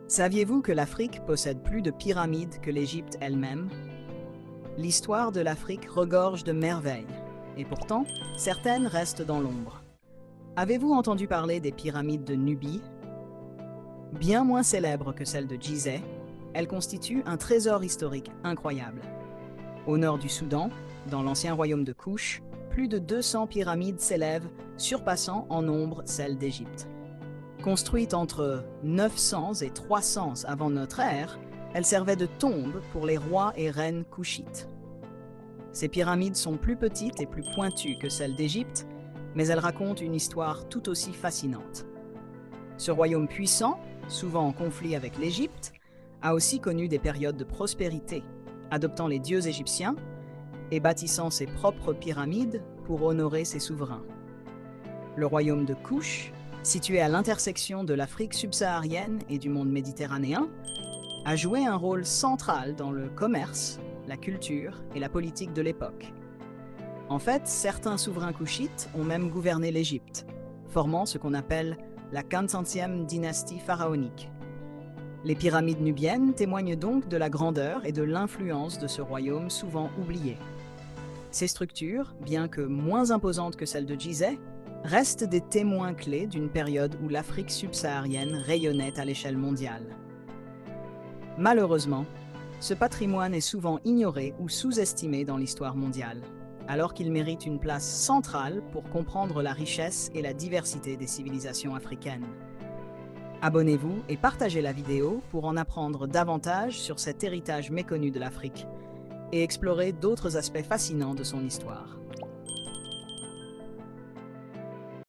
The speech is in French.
Saviez-vous que l'Afrique possède plus de pyramides que l'Égypte elle-même? L'histoire de l'Afrique regorge de merveilles, et pourtant, certaines restent dans l'ombre. Avez-vous entendu parler des pyramides de Nubie? Bien moins célèbres que celles de Gizeh, elles constituent un trésor historique incroyable. Au nord du Soudan, dans l'ancien royaume de Kouch, plus de 200 pyramides s'élèvent, surpassant en nombre celles d'Égypte. Construites entre 900 et 300 avant notre ère, elles servaient de tombes pour les rois et reines couchites. Ces pyramides sont plus petites et plus pointues que celles d'Égypte, mais elles racontent une histoire tout aussi fascinante. Ce royaume puissant, souvent en conflit avec l'Égypte, a aussi connu des périodes de prospérité, adoptant les dieux égyptiens et bâtissant ses propres pyramides pour honorer ses souverains. Le royaume de Kouch, situé à l'intersection de l'Afrique subsaharienne et du monde méditerranéen, a joué un rôle central dans le commerce, la culture et la politique de l'époque. En fait, certains souverains couchites ont même gouverné l'Égypte, formant ce qu'on appelle la 500e dynastie pharaonique. Les pyramides nubiennes témoignent donc de la grandeur et de l'influence de ce royaume souvent oublié. Ces structures, bien que moins imposantes que celles de Gizeh, restent des témoins clés d'une période où l'Afrique subsaharienne rayonnait à l'échelle mondiale. Malheureusement, ce patrimoine est souvent ignoré ou sous-estimé dans l'histoire mondiale, alors qu'il mérite une place centrale pour comprendre la richesse et la diversité des civilisations africaines. Abonnez-vous et partagez la vidéo pour en apprendre davantage sur cet héritage méconnu de l'Afrique et explorer d'autres aspects fascinants de son histoire.